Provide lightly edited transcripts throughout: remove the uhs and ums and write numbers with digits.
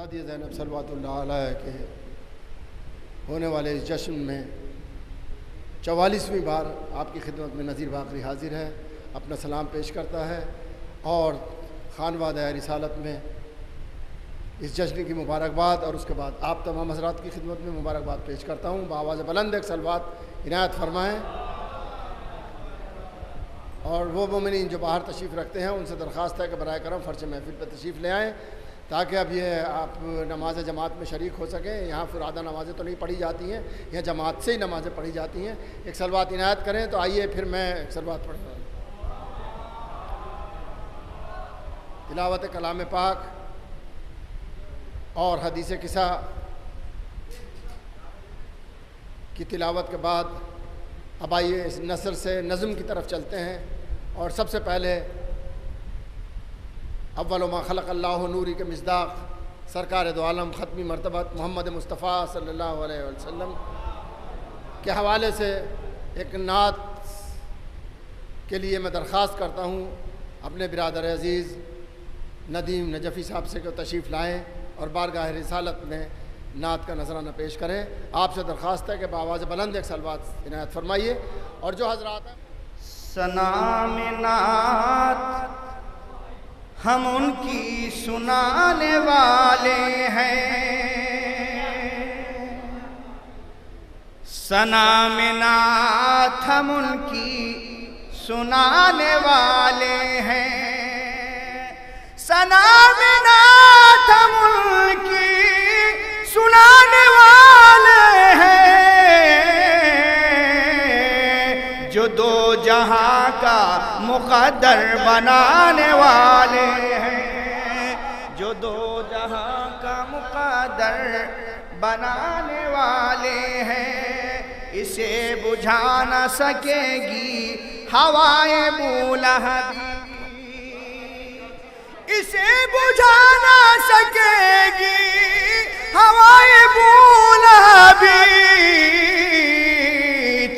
شادی زینب صلوات اللہ علیہ کے ہونے والے اس جشن میں 44ویں بار آپ کی خدمت میں نذیر باقری حاضر ہے، اپنا سلام پیش کرتا ہے اور خانوادہ رسالت میں اس جشن کی مبارکباد اور اس کے بعد آپ تمام حضرات کی خدمت میں مبارکباد پیش کرتا ہوں۔ بآواز بلند ایک صلوات عنایت فرمائیں۔ اور وہ مومنین جو باہر تشریف رکھتے ہیں ان سے درخواست ہے کہ براہ کرم فرش محفل پہ تشریف لے آئیں تاکہ اب یہ آپ نماز جماعت میں شریک ہو سکیں۔ یہاں فرادہ نمازیں تو نہیں پڑھی جاتی ہیں، یہاں جماعت سے ہی نمازیں پڑھی جاتی ہیں۔ ایک صلوات عنایت کریں تو آئیے پھر میں ایک صلوات پڑھوں گا۔ تلاوت کلام پاک اور حدیث قصہ کی تلاوت کے بعد اب آئیے اس نثر سے نظم کی طرف چلتے ہیں۔ اور سب سے پہلے اول ما خلق اللہ نوری کے مصداق سرکار دو عالم ختمی مرتبت محمد مصطفیٰ صلی اللہ علیہ وسلم کے حوالے سے ایک نعت کے لیے میں درخواست کرتا ہوں اپنے برادر عزیز ندیم نجفی صاحب سے کہ تشریف لائیں اور بارگاہ رسالت میں نعت کا نذرانہ پیش کریں۔ آپ سے درخواست ہے کہ بآواز بلند ایک صلوات عنایت فرمائیے۔ اور جو حضرات ہیں ثنا میں نعت ہم ان کی سنانے والے ہیں، ثنا میں نعت ہم ان کی سنانے والے ہیں، ثنا میں نعت ہم ان کی سنانے والے ہیں، جو دو جہاں کا مقدر بنانے والے ہیں، جو دو جہاں کا مقدر بنانے والے ہیں، اسے بجھا نہ سکے گی ہوائے بولہبی، اسے بجھا نہ سکے گی ہوائے بولہبی،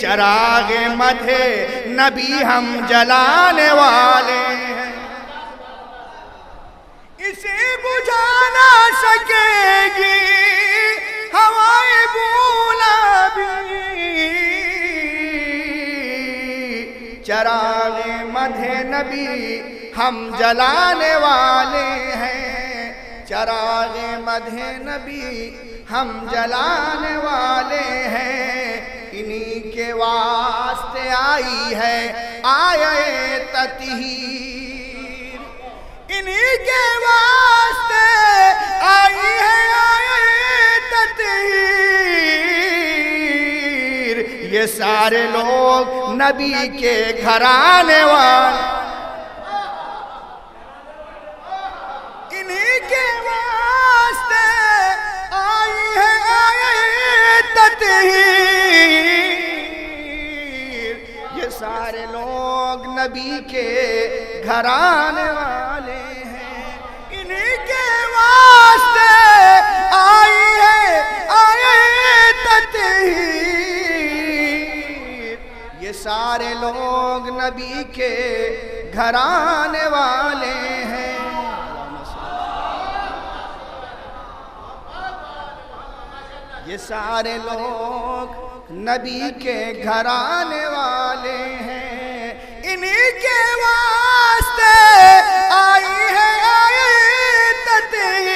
چراغ مدح نبی ہم جلانے والے ہیں، اسے بجھا نہ سکے گی ہوائے بولہبی، چراغ مدح نبی ہم جلانے والے ہیں، چراغ مدح نبی ہم جلانے والے ہیں، انہی کے واسطے آئی ہے آیے تطہیر، انہی کے واسطے آئی ہے آیے تطہیر، یہ سارے لوگ نبی کے گھرانے والے، انہی کے واسطے آئی ہے آیے تطہیر، یہ سارے لوگ نبی کے گھرانے والے ہیں، انہی کے واسطے آئی ہے آیے تطہیر، یہ سارے لوگ نبی کے گھرانے والے ہیں، یہ سارے لوگ نبی کے گھرانے والے ہیں، انہی کے واسطے آئی ہے آیے تطہیر،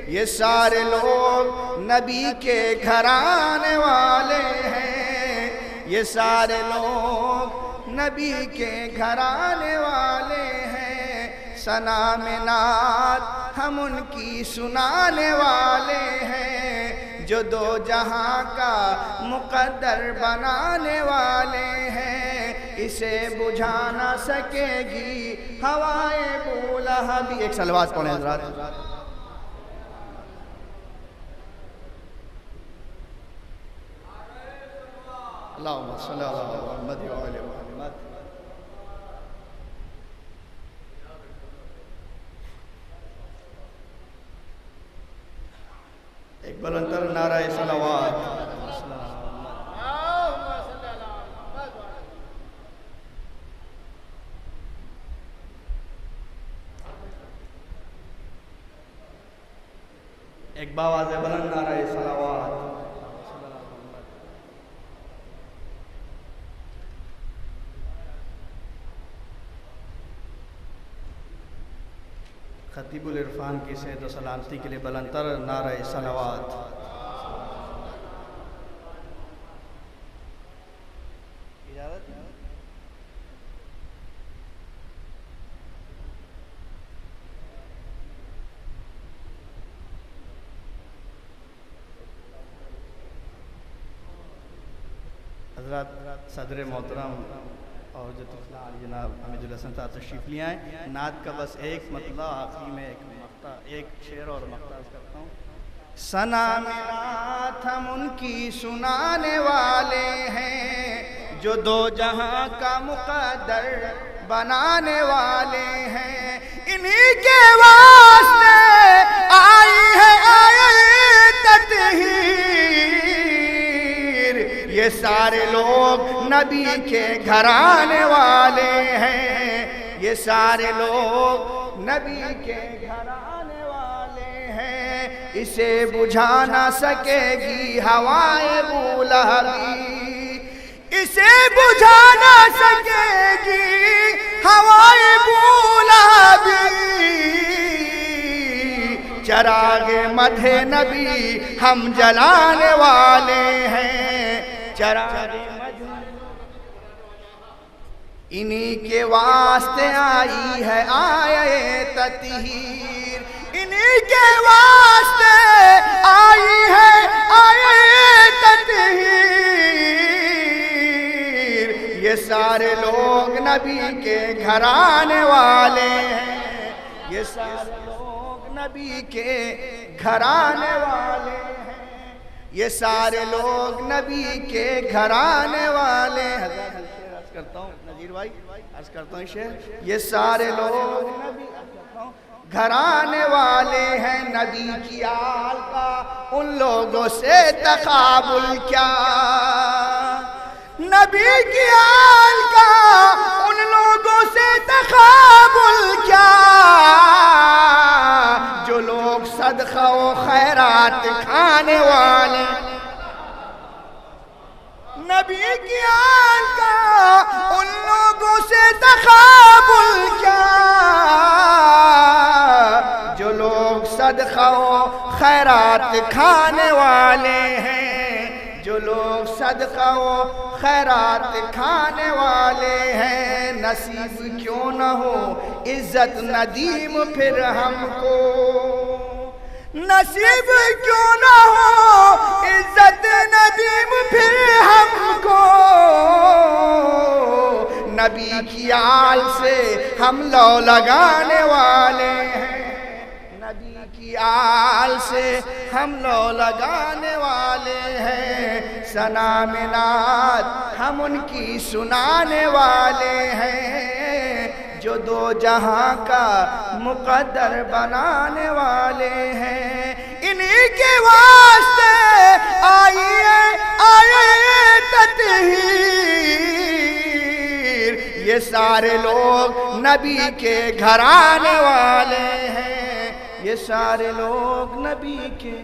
یہ سارے لوگ نبی کے گھرانے والے ہیں، یہ سارے لوگ نبی کے گھرانے والے ہیں، ثنا میں نعت ہم ان کی سنانے والے ہیں، جو دو جہاں کا مقدر بنانے والے ہیں، اسے بجھا نہ سکے گی ہوائے بولہبی۔ ایک صلوات پڑھیں حضرات۔ اللہم صلی اللہ علیہ محمد و آل محمد۔ ایک بلندر نعرہ صلوات۔ ایک باواز بلند نعرہ صلوات. خطیب العرفان کی صحت و سلامتی کے لیے بلند تر نعرہ صلوات. حضرات صدر محترم اور جو جناب حمید الحسن صاحب تشریف لے آئیں. نعت کا بس ایک مطلب آخری میں ایک شعر اور مقطع کرتا ہوں. ثنا میں نعت ہم ان کی سنانے والے ہیں جو دو جہاں کا مقدر بنانے والے ہیں. انہی کے واسطے آئی ہے آیت تطہیر. یہ سارے لوگ نبی کے گھرانے والے ہیں. یہ سارے لوگ نبی کے گھرانے والے ہیں. اسے بجھا نہ سکے گی ہوائے ابو لہب. اسے بجھا نہ سکے گی ہوائے ابو لہب. چراغ مدح نبی ہم جلانے والے ہیں. چراغ انہی کے واسطے آئی ہے آیت تطہیر. انہی کے واسطے آئی ہے آیت تطہیر. یہ سارے لوگ نبی کے گھرانے والے ہیں. یہ سارے لوگ نبی کے گھرانے والے ہیں. یہ سارے لوگ نبی کے گھرانے والے ہیں. عرض کرتا ہوں نذیر بھائی، عرض کرتا ہوں شعر. یہ سارے لوگ نبی گھرانے والے ہیں. نبی کی آل کا ان لوگوں سے تقابل کیا. نبی کی آل کا ان لوگوں سے تقابل کیا جو لوگ صدقہ و خیرات کھانے والے. نبی کی آل کا ان لوگوں سے تقابل کیا جو لوگ صدقہ و خیرات کھانے والے ہیں. جو لوگ صدقہ و خیرات کھانے والے ہیں. نصیب کیوں نہ ہو عزت ندیم پھر ہم کو. نصیب کیوں نہ ہو عزت ندیم پھر ہم کو. نبی کی آل سے ہم لو لگانے والے ہیں. نبی کی آل سے ہم لو لگانے والے ہیں. ثنا میں نعت ہم ان کی سنانے والے ہیں جو دو جہاں کا مقدر بنانے والے ہیں. انہی کے واسطے آئی ہے آیت تطہیر. یہ سارے لوگ نبی کے گھرانے والے ہیں. یہ سارے لوگ نبی کے